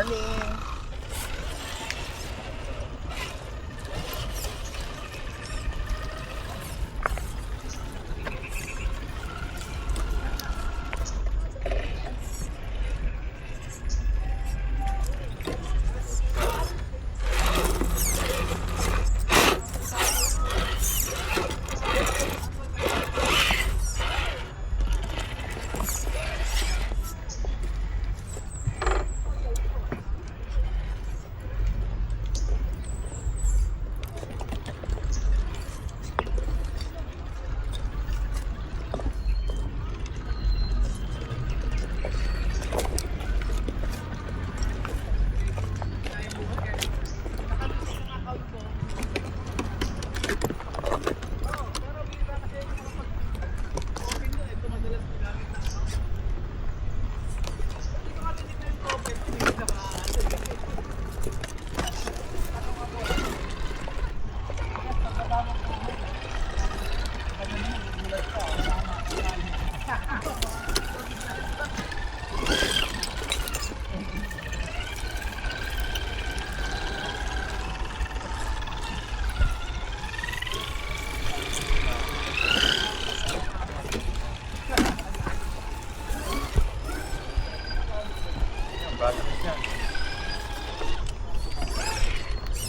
morning.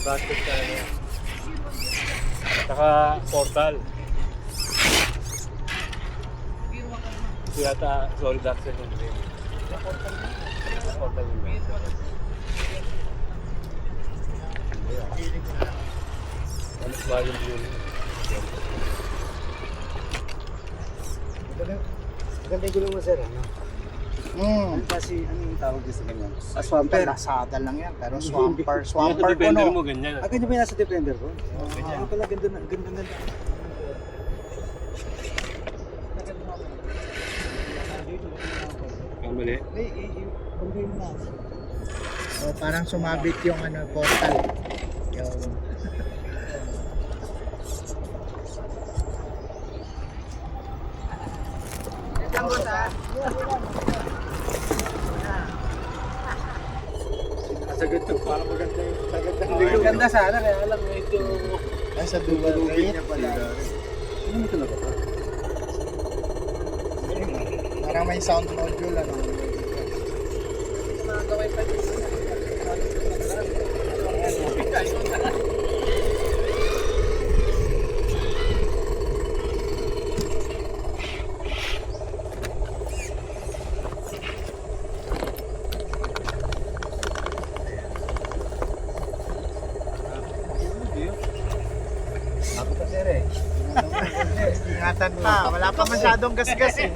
Basket ka na yan. Saka portal. Ito yata solid access yung green. Portal yung green. Ano ba yung blue? Maganda yung gulong mo, sir, ano? Kasi ano yung tawag dito sa ganyan? Swamper. Nasada lang yan, pero swamper Yung ko, defender no? mo ganyan. Ganyan ba yung nasa defender ko? Ganyan. Pala, ganda. Kamali. Parang sumabit yung portal. Yung... Sagot to, parang maganda yung sagot ng ligo. Maganda sana, kaya lang medyo... Ay, sa dulo-dulo niya pala. Ano mo talaga pa? Parang may sound module, ano? Mga gawin pa dito. Ingatan pa, wala pa masyadong gasgas eh.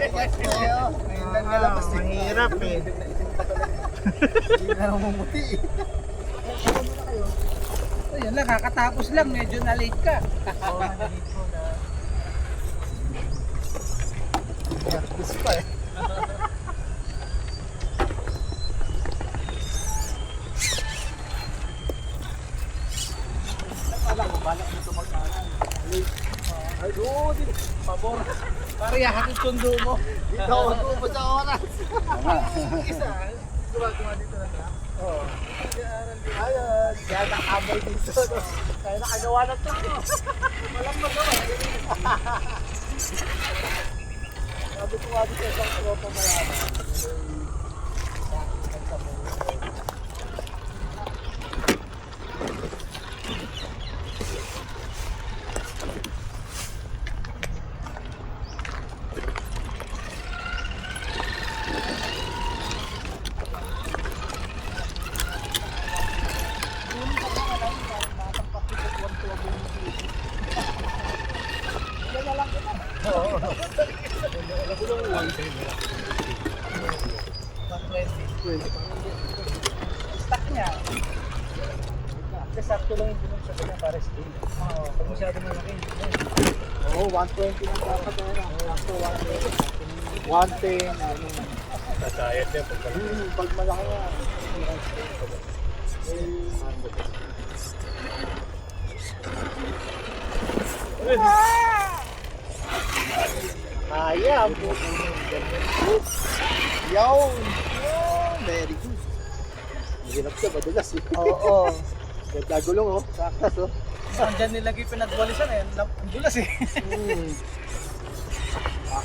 Mahirap eh. Hindi na mamumuti eh. Ayun lang, kakatapos lang, medyo na-late ka. Oo, nalilate ko na. Gasgas pa eh. Alam ko, balak mo ito magkanan. Ay, doon, pabor. Para yahatid sundo mo. Dito ako tubo sa oras. Isa, gumagawa dito na siya. Oo. Ayun, kaya nakabay dito. No? Kaya nakagawa na ito. Walang magawa. Sabi ko nga dito sa tropa mayaman. Stock niya. Kasi sakto lang yung binom sa kanya para sa din. Oo, pag masyado malaki. Oo, 120 lang dapat na. Sakto, 110. 110. Sasayad yan. Pag malaki nga. Kaya po. Yo! Very good. Mahirap siya, madulas eh. Oo. Ganda gulong oh, sakas oh. Andyan nilagay pinagwalisan eh. Ang dulas eh.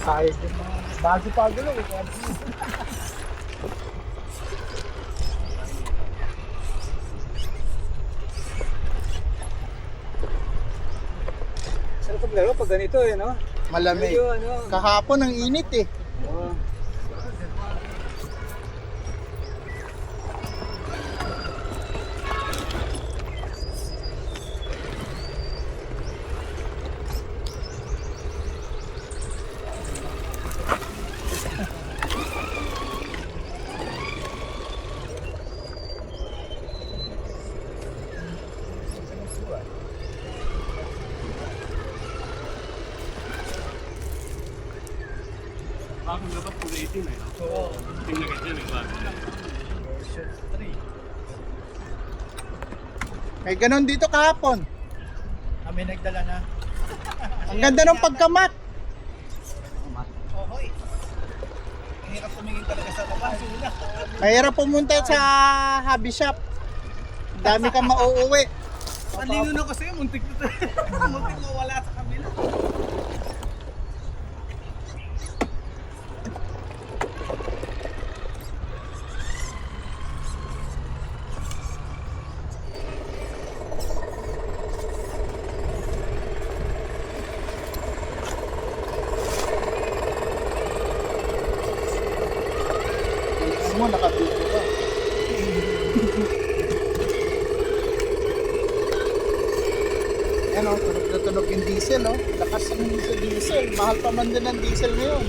Kahit yung mga bago pa gulong eh. Sarap paglaro pag ganito eh, no? Malamig. Medyo, ano, Kahapon ang init eh. oo. Bagong labas po 18 eh. Oo. Tingnan ka dyan, may bago na. Version 3. May ganon dito kahapon. Kami nagdala na. Ang ganda ng pagkamat. Ohoy. Hirap tumingin talaga sa labas. Mahirap pumunta sa hobby shop. Dami kang mauuwi. Palingon ako sa'yo, muntik na muntik mo wala sa kabila. Tingnan mo, nakabito ka. Yan o, tunog na tunog yung diesel o. Lakas ng sa diesel. Mahal pa man din ang diesel ngayon.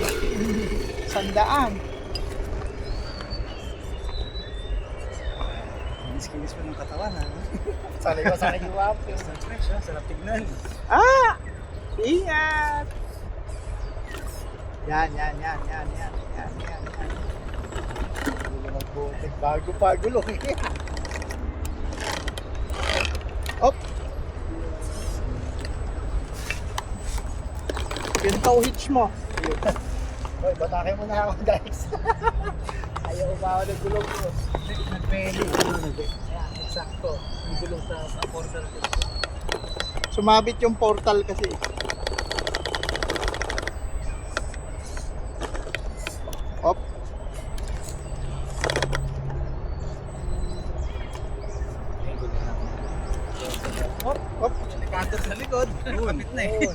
100. Kinis-kinis pa ng katawan ha. Sali ko sa akin yung wapo. Sa fresh ha, sarap tignan. Ah! Ingat! Yan. Bago pa gulong eh. Op! Yung tow hitch mo. Hoy, batake mo na ako guys. Ayaw umawa ng gulong ko. Nag-belly. Ayan, eksakto. Yung gulong sa portal ko. Sumabit yung portal kasi. Op! Op! Delikado sa likod. Kapit na eh.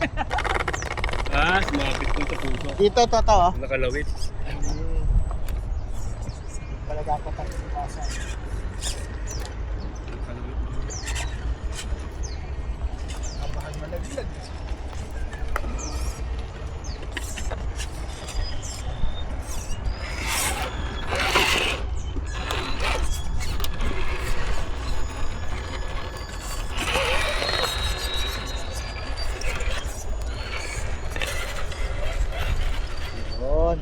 Ah, sumabit ko sa puso. Dito, totoo. Nakalawit. Pala dapat ang iwasan. Nakalawit. Kapahan malaglag. Yun.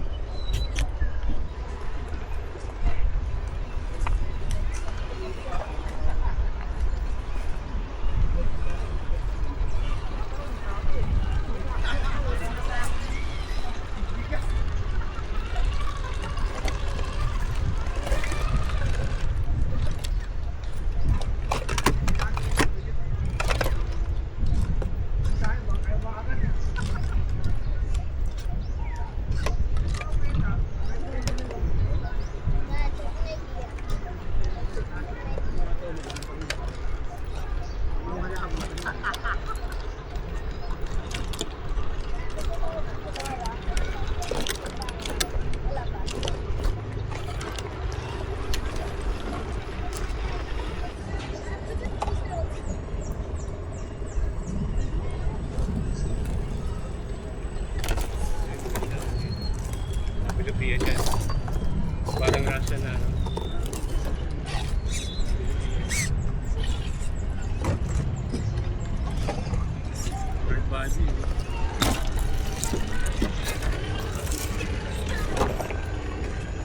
Pilipinas yan. Parang Russia na. Ano? Third body.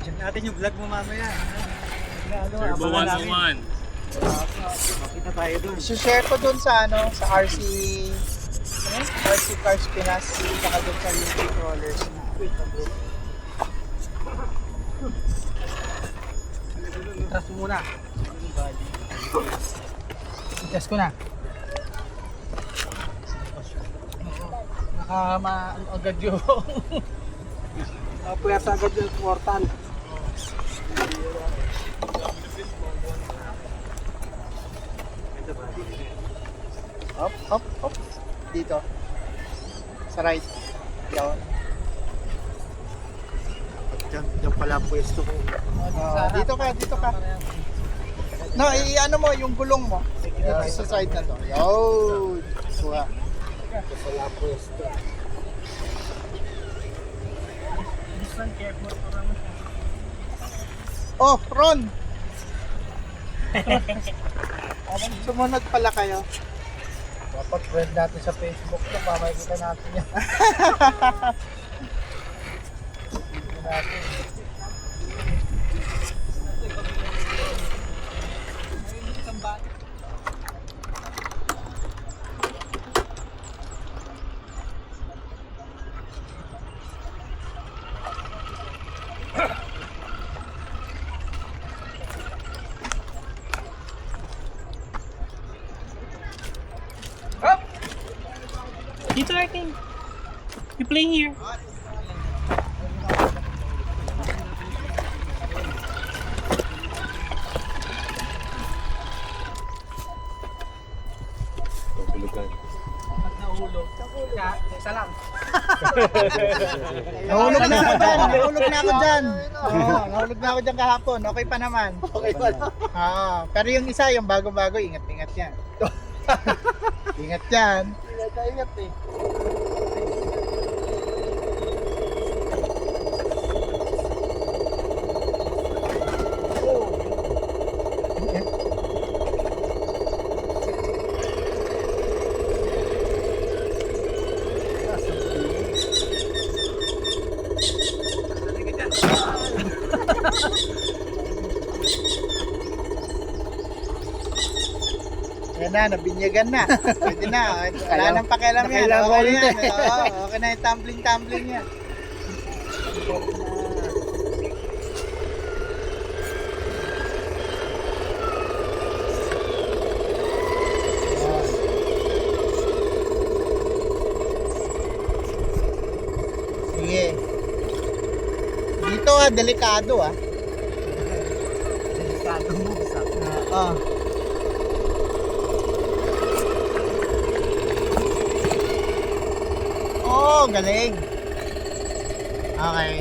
Check natin yung vlog mo mamaya. Turbo 101. Makita tayo dun. I-share ko dun sa sa RC RC Cars Pinas saka dun sa YouTube Rollers na group. Tras mo muna. Test ko na. Nakama agad yung napuyasa agad yung portal. Up. Dito. Sa right. Yan. Diyan pala ang pwesto ko. Dito ka. No, i-ano mo yung gulong mo. Dito sa side na to. Yo! Suha. Ito pala ang pwesto. Oh, Ron! Sumunod pala kayo. Dapat friend natin sa Facebook na pamakita natin yan. Dito, Arkin. You play here. Nahulog. Isa lang. Nahulog na ako dyan. Nahulog na ako dyan kahapon. Okay pa naman. Okay pa lang. Pero yung isa, yung bago-bago, ingat-ingat yan. Ingat yan. Ingat eh. Yan na, nabinyagan na. Pwede na. Wala nang pakialam yan. Okay na yan. Okay na yung tumbling yan. Sige. Dito delikado Delikado mo. Oh, galing. Okay.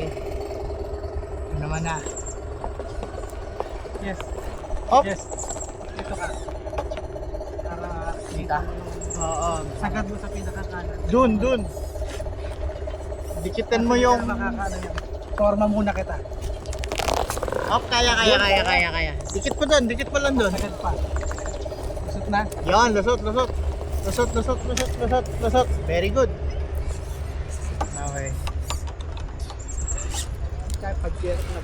Ano naman na? Yes. Hop. Yes. Dito ka. Para Dito. Oo. sagad mo sa pinakakanan. Dun. Dikitan mo yung... Makakanan yan. Forma muna kita. Hop, kaya. Dikit mo lang dun. Sagad pa. Lusot na. Yan, lusot. Very good. Okay. Kaya pag-share na.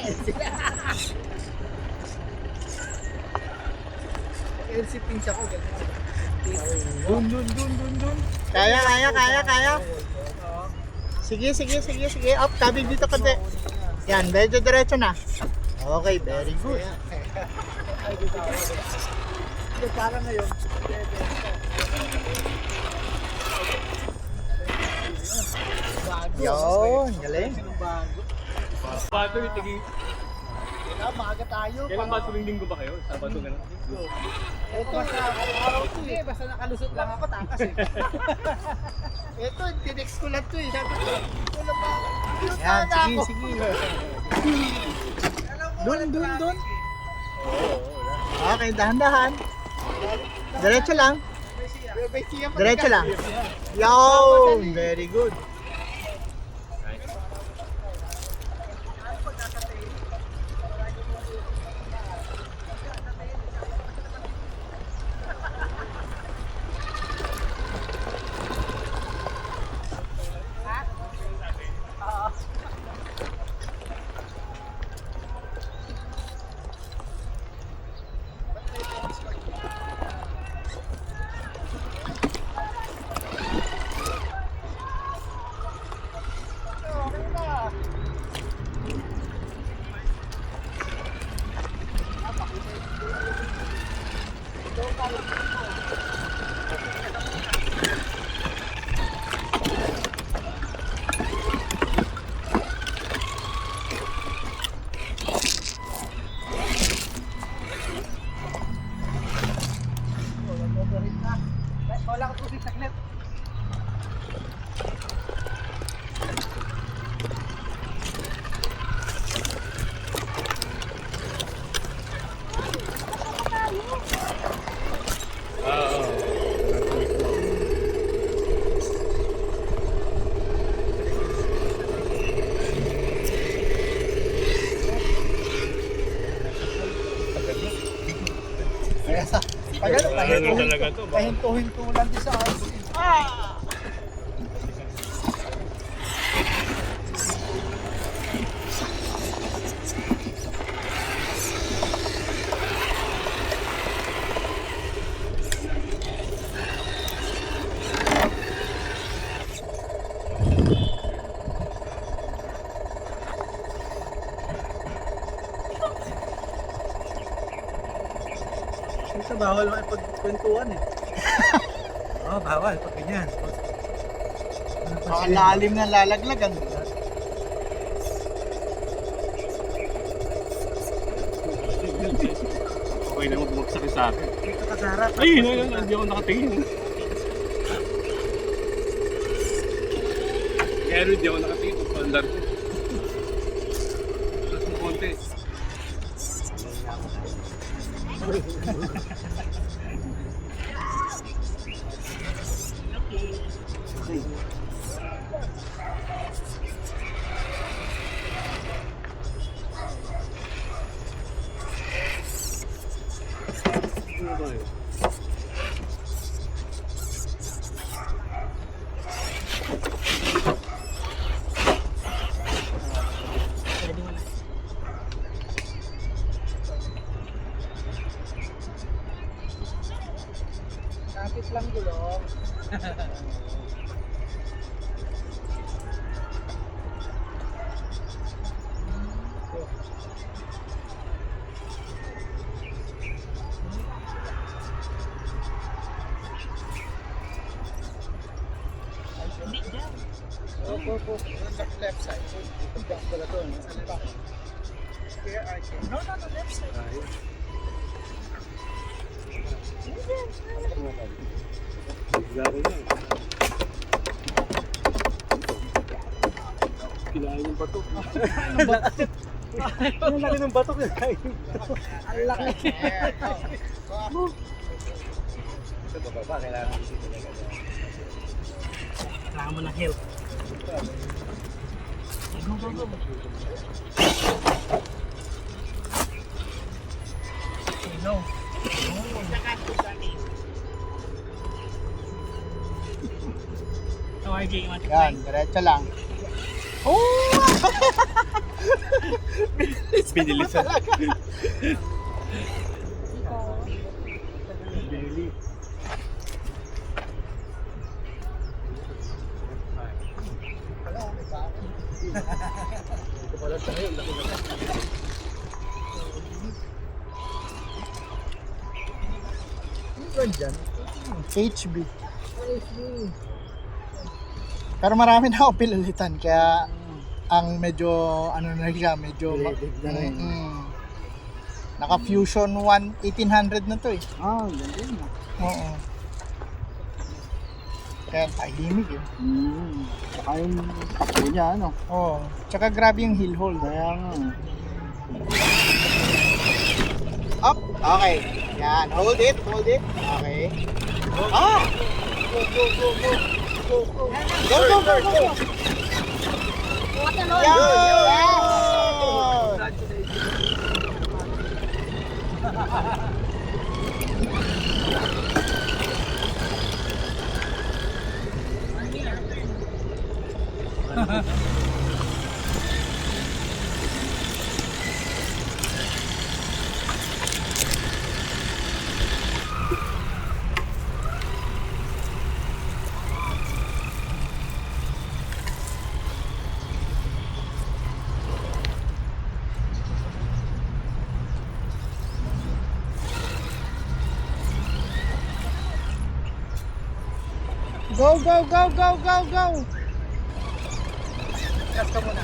LC na. LC pins ako. Dun. Kaya. Sige. Up, tabi dito konti. Yan, medyo diretso na. Okay, very good. Para ngayon. Yun, galing. Bato yung tiging. Maaga tayo. Kailan ba tuwing linggo ba kayo? Sabado ganun? Ito, araw to eh. Basta nakalusot lang ako, takas eh. Ito, tinext ko lang to eh. Sabi ko, wala ba? Yan, Ako. sige. Dun. Okay, dahan-dahan. Diretso lang. Diretso lang. Yo, very good. Kaya pag ano, Ano talaga to? pahinto-hinto lang din sa aso. Ito bawal makipagkwentuhan eh. Oo, bawal pag ganyan. Baka lalim ng lalaglagan. Okay na magbagsak sa akin. Dito ka sa harap. Ay, hindi ako nakatingin. Kaya hindi ako nakatingin. Pandar ko. Tapos mo konti. Ano ba yun? Kapit lang gulong. Po. Left side. Left pala to. Sa left. Here, no, left side. Garo na. Kinain yung bato. Ang laki ng batok yun. Ang laki. Sa baba, kailangan dito talaga. Kailangan mo ng help. Go. So, RJ, you want to Yan, diretso lang. Pinilisan. HB. Pero marami na ako pilalitan, kaya ang medyo, ano na siya, medyo... Naka-Fusion 1800 na to eh. Ganda yun. Oo. Kaya tahimik eh. Saka yung takbo niya, ano? Oo. Tsaka grabe yung heel hold. Kaya nga. Up. Okay. Yan. Hold it. Okay. Ah! Go. Yan! Go! Gas ka muna.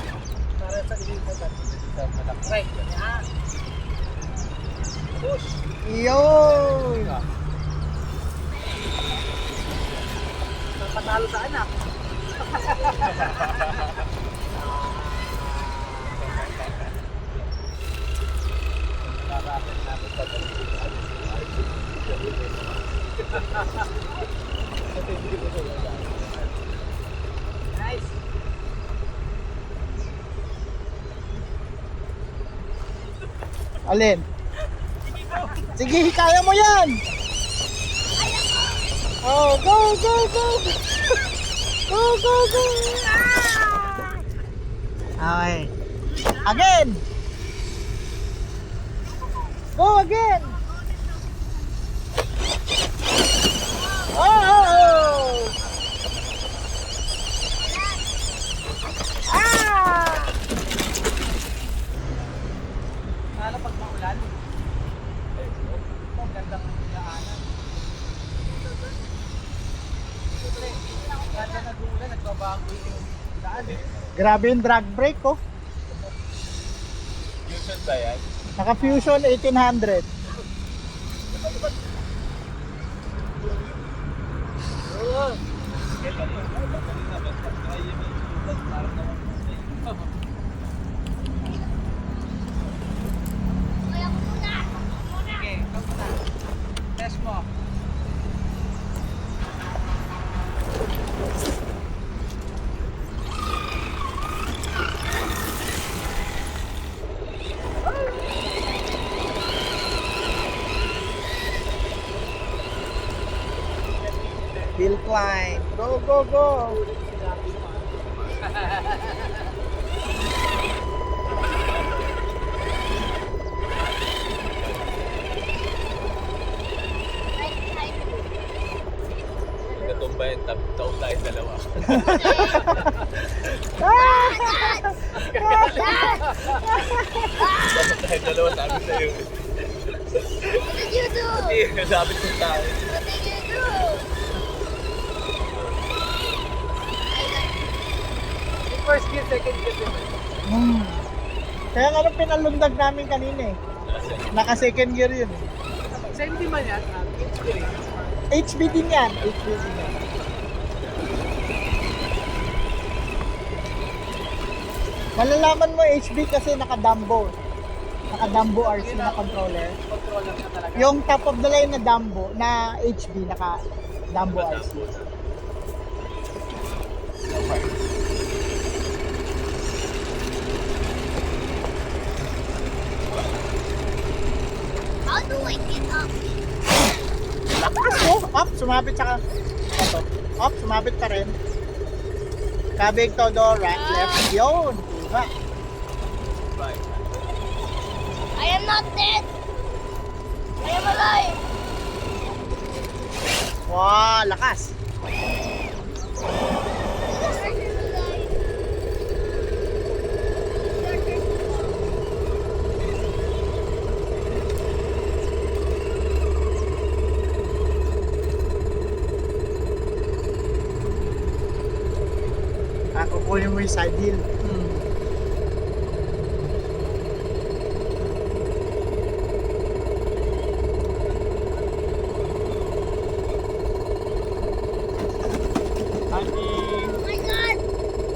Para sa ilitan. Right. Yan. Push. Yun! Patalo sa anak. Nice. Alin? Sige, kaya mo yan! Oh, go, go, go! Go, go, go! Okay. Again! Go again! Oh! Ah! Lalo pag maulan. Ang gandang daanan. Siyempre, kada nag-uulan, nagbabago yung daan eh. Grabe yung drag brake ko. Fusion ba yan? Naka-Fusion 1800. Sige, ikaw muna. Test mo. Hill climb. Go, go, go. Natumba yung taong tayo dalawa. Taong tayo dalawa, sabi sa'yo. What did you do? Hindi, sabi ko tayo. What did you do? First gear, second gear din. Kaya nga nung pinalundag namin kanina eh. Naka second gear yun. Same din man yan. HB din yan. HB din yan. Malalaman mo HB kasi naka-Dumbo. Naka-Dumbo RC na controller. Controller na talaga. Yung top of the line na Dumbo, na HB, naka-Dumbo RC. How do I get up? Lakas mo! Up, sumabit sa ito. Up, sumabit pa rin. Kabig todo, right, left, yun! Diba? I am not dead. I am alive. Wow, lakas! I am alive. Kukunin mo yung side hill. Oh my God!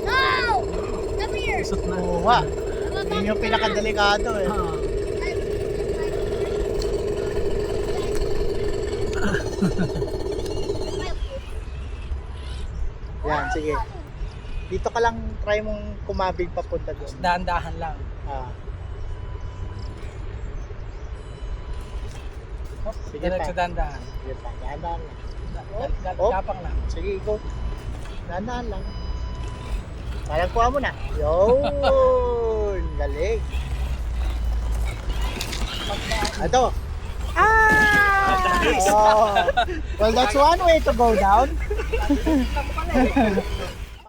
No! Come here. Kuha. Yun yung pinakadelikado eh. Yan, sige. Dito ka lang try mong kumabig papunta doon. Dahan-dahan lang. Ah. Sige Diretso pa. dahan-dahan. Sige pa. Dahan-dahan lang. Oh. Gapang lang. Sige, go. Dahan-dahan lang. Parang kuha mo na. Yun! Galing. Ito. Ah! Oh. Well, that's one way to go down.